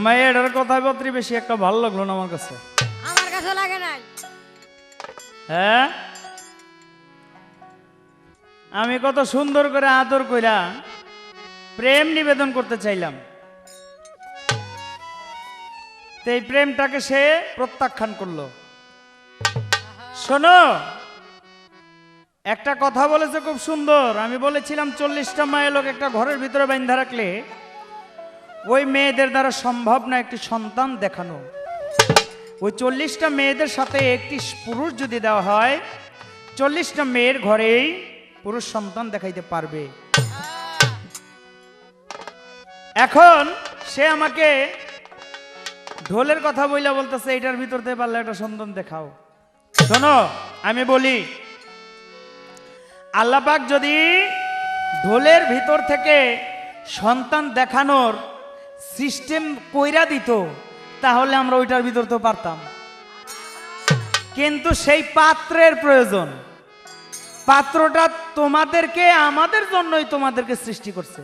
মেয়েটার কথাবার্তা বেশি একটা ভালো লাগলো না আমার কাছে। আমার কাছে লাগে নাই। হ্যাঁ, আমি কত সুন্দর করে আদর কইরা প্রেম নিবেদন করতে চাইলাম, তো এই প্রেমটাকে সে প্রত্যাখ্যান করলো। শোনো, একটা কথা বলেছে খুব সুন্দর। আমি বলেছিলাম 40টা মায়ের লোক একটা ঘরের ভিতরে বাঁধা রাখলে ওই মেয়েদের দ্বারা সম্ভব না একটি সন্তান দেখানো। ওই 40টা মেয়েদের সাথে একটি পুরুষ যদি দেওয়া হয়, 40টা মেয়ের ঘরেই পুরুষ সন্তান দেখাইতে পারবে। এখন সে আমাকে ঢোলের কথা বইলা বলতেছে এটার ভিতর দিয়ে পারলে একটা সন্তান দেখাও। শোনো, আমি বলি, আল্লাহ পাক যদি ঢোলের ভিতর থেকে সন্তান দেখানোর সিস্টেম কইরা দিত, তাহলে আমরা ওইটার ভিতর তো পারতাম। কিন্তু সেই পাত্রের প্রয়োজন। পাত্রটা তোমাদেরকে, আমাদের জন্যই তোমাদেরকে সৃষ্টি করছে।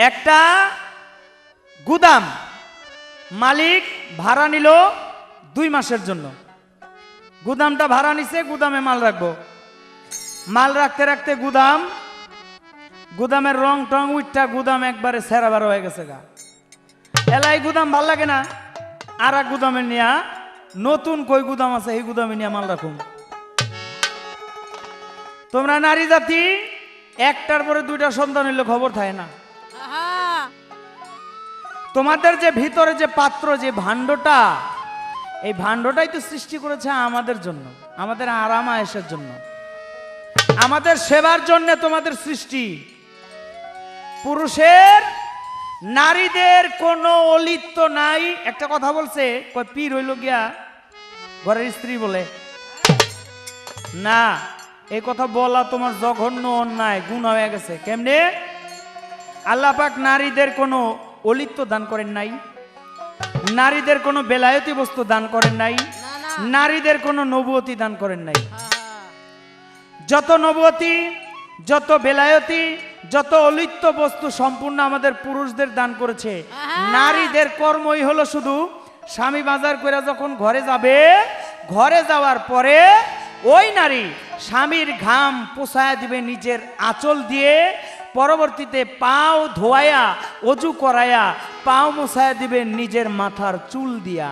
একটা গুদাম মালিক ভাড়া নিল 2 মাসের জন্য। গুদামটা ভাড়া নিছে, গুদামে মাল রাখবো। মাল রাখতে রাখতে গুদামের রং টং উঠটা গুদাম একবারে সেরাবার হয়ে গেছে গা। এলাই গুদাম ভাল লাগে না, আর এক গুদামে নিয়া নতুন কই গুদাম আছে এই গুদামে নিয়ে মাল রাখুন। তোমরা নারী জাতি একটার পরে 2টা সন্তান হইলে খবর থাকে না। তোমাদের যে ভিতরে যে পাত্র, যে ভাণ্ডটা, এই ভাণ্ডটাই তো সৃষ্টি করেছে আমাদের জন্য, আমাদের আরাম আয়েশের জন্য, আমাদের সেবার জন্য তোমাদের সৃষ্টি। পুরুষের নারীদের কোনো অলিত্ব নাই। একটা কথা বলছে, কয় পীর হইল গিয়া ঘরের স্ত্রী বলে না। এই কথা বলা তোমার জঘন্য অন্যায়, গুনাহ হয়ে গেছে। কেমনে? আল্লাহ পাক নারীদের কোনো অলিত্ব দান করেন নাই, নারীদের কোনো বেলায়েতি বস্তু দান করেন নাই, নারীদের কোনো নবুয়তি দান করেন নাই। যত নবুয়তি, যত বেলায়েতি, যত অলিত্য বস্তু সম্পূর্ণ আমাদের পুরুষদের দান করেছে। নারীদের কর্মই হলো শুধু স্বামী বাজার করে যখন ঘরে যাবে, ঘরে যাওয়ার পরে ওই নারী স্বামীর ঘাম পোছায়া দিবে নিজের আঁচল দিয়ে, পরবর্তীতে পাও ধোয়ায়া অজু করায়া পাও মোছায়া দিবে নিজের মাথার চুল দিয়া।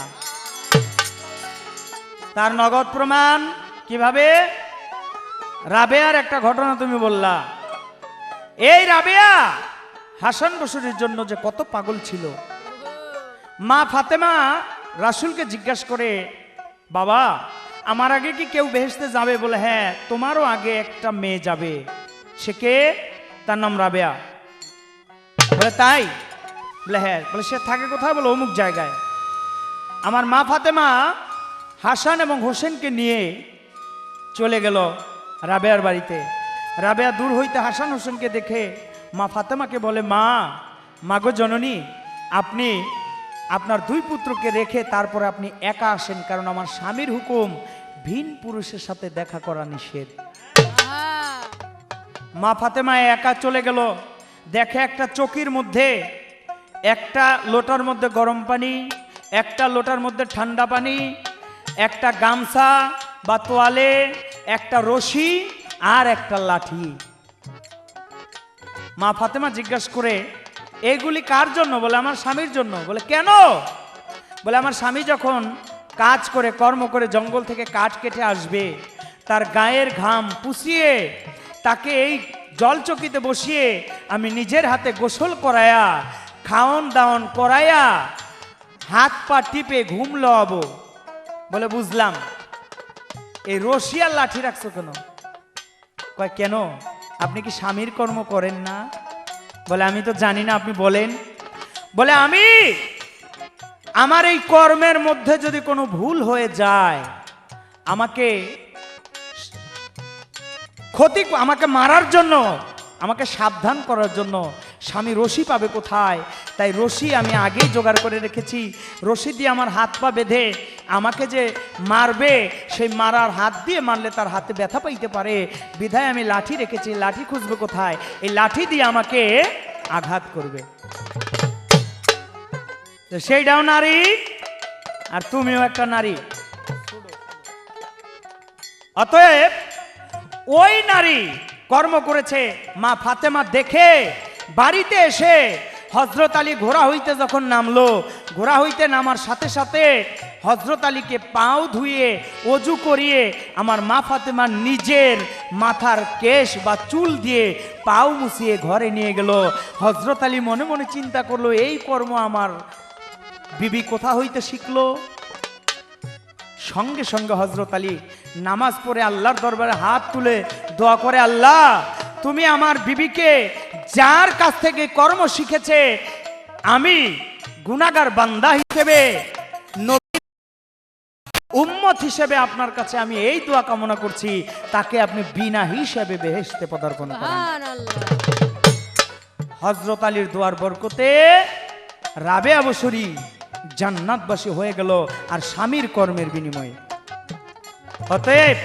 তার নগদ প্রমাণ কিভাবে? রাবেয়ার একটা ঘটনা তুমি বললা। এই রাবেয়া হাসান বসরির জন্য যে কত পাগল ছিল। মা ফাতেমা রাসূলকে জিজ্ঞাসা করে, বাবা আমার আগে কি কেউ বেহেশতে যাবে? বলে হ্যাঁ, তোমারও আগে একটা মেয়ে যাবে। সে কে? তার নাম রাবেয়া। বলে তাই? বলে হ্যাঁ। বলে সে থাকে কোথায়? বলে অমুক জায়গায়। আমার মা ফাতেমা হাসান এবং হোসেনকে নিয়ে চলে গেল রাবেয়ার বাড়িতে। রাবেয়া দূর হইতে হাসান হোসেনকে দেখে মা ফাতেমাকে বলে, মাগো জননী, আপনি আপনার 2 পুত্রকে রেখে তারপরে আপনি একা আসেন, কারণ আমার স্বামীর হুকুম ভিন পুরুষের সাথে দেখা করা নিষেধ। মা ফাতেমা একা চলে গেল। দেখে একটা চকির মধ্যে একটা লোটার মধ্যে গরম পানি, একটা লোটার মধ্যে ঠান্ডা পানি, একটা গামছা বা তোয়ালে, একটা রশি আর একটা লাঠি। মা ফাতেমা জিজ্ঞাসা করে, এগুলি কার জন্য? বলে আমার স্বামীর জন্য। বলে কেন? বলে আমার স্বামী যখন কাজ করে, কর্ম করে জঙ্গল থেকে কাঠ কেটে আসবে, তার গায়ের ঘাম পুষিয়ে তাকে এই জলচকিতে বসিয়ে আমি নিজের হাতে গোসল করায়া, খাওন দাওন করায়া, হাত পা টিপে ঘুম লওয়াবো। বলে বুঝলাম। এই রশি আর লাঠি রাখছো কেন? কয় কেন, আপনি কি স্বামীর কর্ম করেন না? বলে আমি তো জানি না, আপনি বলেন। বলে আমি আমার এই কর্মের মধ্যে যদি কোনো ভুল হয়ে যায়, আমাকে আমাকে মারার জন্য, আমাকে সাবধান করার জন্য স্বামী রশি পাবে কোথায়? তাই রশি আমি আগেই জোগাড় করে রেখেছি। রশি দিয়ে আমার হাত পা বেঁধে আমাকে যে মারবে, সেই মারার হাত দিয়ে মারলে তার হাতে ব্যথা পাইতে পারে, বিধায় আমি লাঠি রেখেছি। লাঠি খুঁজবে কোথায়? এই লাঠি দিয়ে আমাকে আঘাত করবে। সেইটাও নারী আর তুমিও একটা নারী। অতএব ওই নারী কর্ম করেছে মা ফাতেমা দেখে বাড়িতে এসে হযরত আলী ঘোড়া হইতে যখন নামলো, ঘোড়া হইতে নামার সাথে সাথে হযরত আলীকে পাও ধুয়ে অজু করিয়ে আমার মা ফাতেমা নিজের মাথার কেশ বা চুল দিয়ে পাও মুছিয়ে ঘরে নিয়ে গেল। হযরত আলী মনে মনে চিন্তা করলো, এই কর্ম আমার বিবি কোথা হইতে শিখলো। সঙ্গে সঙ্গে হযরত আলী নামাজ পড়ে আল্লাহর দরবারে হাত তুলে দোয়া করে, আল্লাহ তুমি আমার বিবিকে যার কাছ থেকে কর্ম শিখেছে, আমি গুনাহগার বান্দা হিসেবে, নবীর উম্মত হিসেবে আপনার কাছে আমি এই দোয়া কামনা করছি, তাকে আপনি বিনা হিসেবে বেহেশতে পদার্পণ করেন। হযরত আলীর দোয়ার বরকতে রাবেয়া বসরি জান্নাতবাসী হয়ে গেল, আর স্বামীর কর্মের বিনিময়ে। অতএব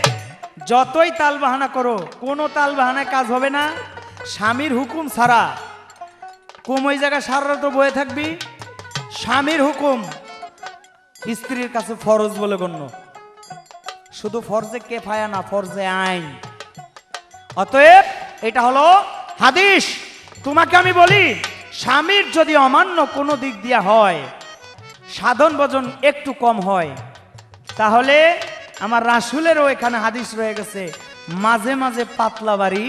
যতই তাল বাহানা করো, কোনো তাল বাহানায় কাজ হবে না। স্বামীর হুকুম ছাড়া ওই জায়গায় সারা রাত বয়ে থাকবি। স্বামীর হুকুম স্ত্রীর কাছে ফরজ বলে গণ্য, শুধু ফরজে কেফায়া না, ফরজে আইন। অতএব এটা হলো হাদিস। তোমাকে আমি বলি, স্বামীর যদি অমান্য কোনো দিক দিয়া হয়, সাধন ভজন একটু কম হয়, তাহলে আমার রাসূলেরও এখানে হাদিস রয়ে গেছে, মাঝে মাঝে পাতলা বাড়ি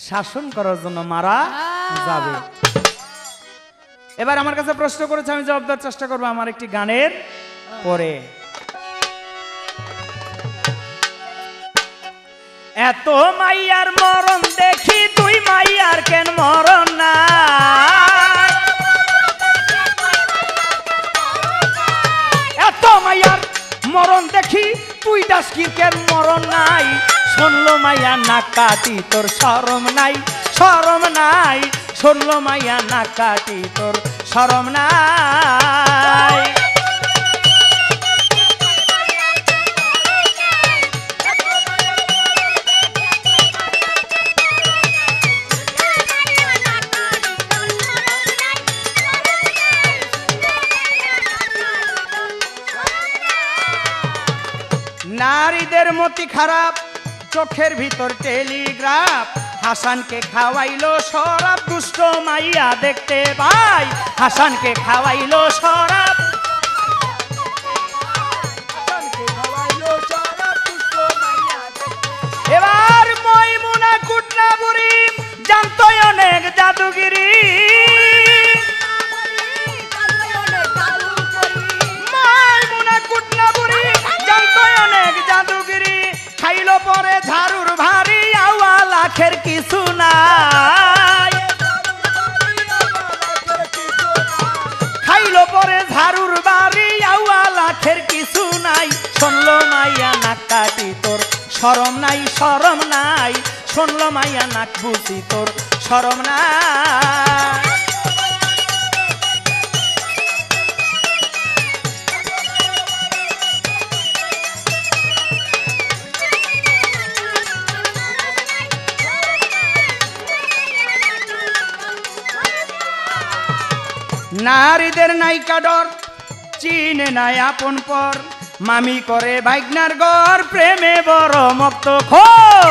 শাসন করার জন্য মারা যাবে। এবার আমার কাছে প্রশ্ন করেছে, আমি জবাব দেওয়ার চেষ্টা করবো আমার একটি গানের পরে। এত মাইয়ার মরণ দেখি, তুই মাইয়ার কেন মরণ না? এত মাইয়ার মরণ দেখি, তুই দাসকির কেন মরণ নাই? শুনলো মাইয়া না কাটি তোর শরম নাই, শরম নাই। শুনলো মাইয়া না কাটি তোর শরম নাই। নারীদের মতি খারাপ, চোখের ভিতর টেলিগ্রাফ। হাসানকে খাওয়াইলো শরাব, দুষ্ট মাইয়া দেখতে পাই। হাসানকে খাওয়াইলো শরাব, এবার ময়মুনা কুটনা বুড়ি জানতো অনেক জাদুগিরি। ময়মুনা কুটনা বুড়ি জানতো অনেক জাদুগিরি। খাইলো পরে ঝাড়ুর ভারী, আওয়া লাখের কিছু নাই। খাইলো পরে ঝাড়ুর বাড়ি, আওয়া লাখের কিছু নাই। শুনলো মাইয়া নাক কাটি তোর শরম নাই, শরম নাই। শুনলো মাইয়া নাক বুঝি তোর শরম নাই। নারীদের নাইকা ডর, চিনে নাই আপন পর। মামি করে ভাইগনার গর, প্রেমে বড় মক্ত খোর।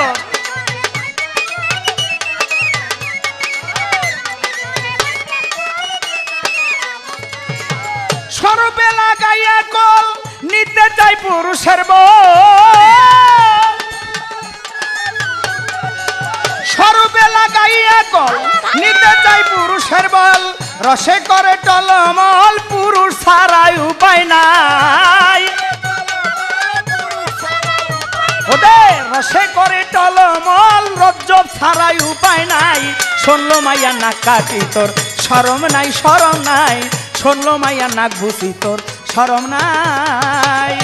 স্বরূপে লাগাইয়া কল, নিতে চাই পুরুষের বল। স্বরূপে লাগাইয়া কল, নিতে চাই পুরুষের বল। রসে করে টলমল, পুরুষ ছাড়াই উপায় নাই। ওদের রসে করে টলমল, রজ্জব ছাড়াই উপায় নাই। শুনলো মাইয়া নাক কাটি তোর শরম নাই, শরম নাই। শুনলো মাইয়া নাক বুঝি তোর শরম নাই।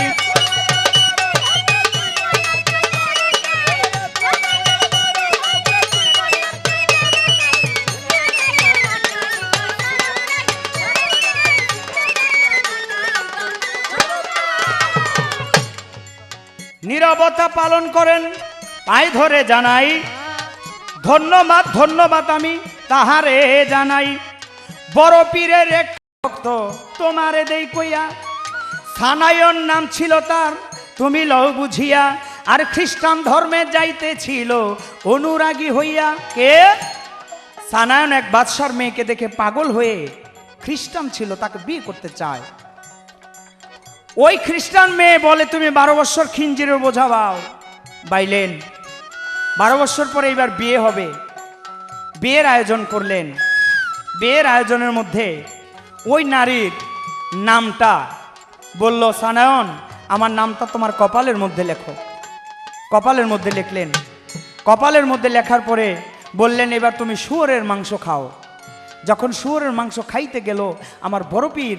নীরবতা পালন করেন, পায়ে ধরে জানাই ধন্যবাদ, ধন্যবাদ আমি তাহারে জানাই। বড় পীরের এক ভক্ত তোমারে দেই কইয়া, সানায়ন নাম ছিল তার, তুমি লও বুঝিয়া, আর খ্রিস্টান ধর্মে যাইতেছিল অনুরাগী হইয়া। কে? সানায়ন এক বাদশার মেয়েকে দেখে পাগল হয়ে খ্রিস্টান ছিল, তাকে বিয়ে করতে চায়। ওই খ্রিস্টান মেয়ে বলে তুমি 12 বছর খিঞ্জিরের বোঝা বাও, বাইলেন। 12 বছর পরে এবার বিয়ে হবে, বিয়ের আয়োজন করলেন। বিয়ের আয়োজনের মধ্যে ওই নারীর নামটা বলল, সানায়ন আমার নামটা তোমার কপালের মধ্যে লেখো। কপালের মধ্যে লিখলেন। কপালের মধ্যে লেখার পরে বললেন এবার তুমি শুয়োরের মাংস খাও। যখন শুয়োরের মাংস খাইতে গেল, আমার বড় পীর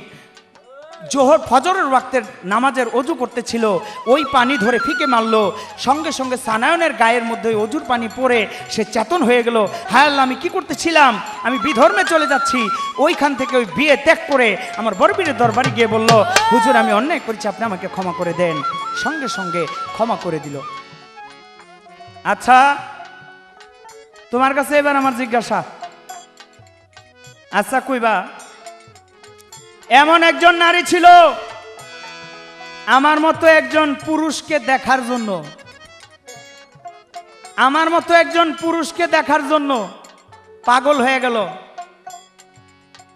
জোহর ফজরের ওয়াক্তের নামাজের অজু করতেছিল, ওই পানি ধরে ফিকে মারলো। সঙ্গে সঙ্গে সানায়নের গায়ের মধ্যে ওই অজুর পানি পড়ে সে চেতন হয়ে গেল। হ্যাঁ আল্লাহ, আমি কি করতেছিলাম? আমি বিধর্মে চলে যাচ্ছি। ওইখান থেকে ওই বিয়ে ত্যাগ করে আমার বড় পীরের দরবারে গিয়ে বলল, হুজুর আমি অন্যায় করেছি, আপনি আমাকে ক্ষমা করে দেন। সঙ্গে সঙ্গে ক্ষমা করে দিল। আচ্ছা তোমার কাছে এবার আমার জিজ্ঞাসা, আচ্ছা কইবা এমন একজন নারী ছিল আমার মতো একজন পুরুষকে দেখার জন্য, আমার মতো একজন পুরুষকে দেখার জন্য পাগল হয়ে গেল।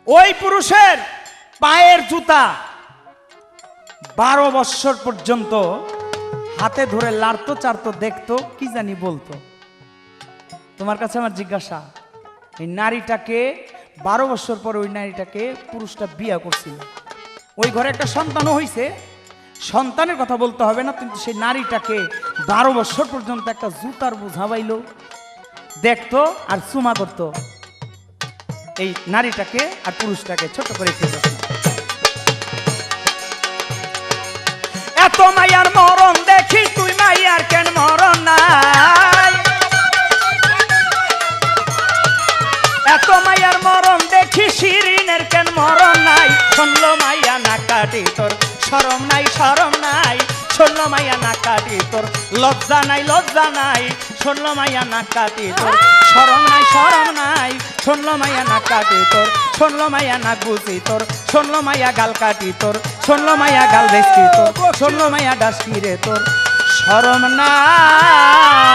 ওই পুরুষের পায়ের জুতা 12 বছর পর্যন্ত হাতে ধরে লাড়তো চাড়তো, দেখতো, কি জানি বলতো। তোমার কাছে আমার জিজ্ঞাসা, এই নারীটাকে 12 বছর পরে ওই নারীটাকে পুরুষটা বিয়ে করছিল, ওই ঘরে একটা সন্তানও হয়েছে, সন্তানের কথা বলতে হবে না, কিন্তু সেই নারীটাকে 12 বছর পর্যন্ত একটা জুতার বোঝা বাইল, দেখতো আর চুমা করতো। এই নারীটাকে আর পুরুষটাকে ছোট করে একটু প্রশ্ন। এত মায়ার মরণ দেখি তুই মায়ার কেন মরণ নাই, এত মায়ার মরণ দেখি শিরিনের কেন মরণ নাই। শুনলো মাইয়া না কাটি তোর শরম নাই, শরম নাই। শুনলো মাইয়া না কাটি তোর লজ্জা নাই, লজ্জা নাই। শুনলো মাইয়া না কাটি তোর শরম নাই, শরম নাই। শুনলো মাইয়া না কাটি তোর, শুনলো মাইয়া না বুঝি তোর। শুনলো মাইয়া গাল কাটি তোর, শুনলো মাইয়া গাল বেশি তোর। শুনলো মাইয়া ডাসকি রে তোর শরম নাই।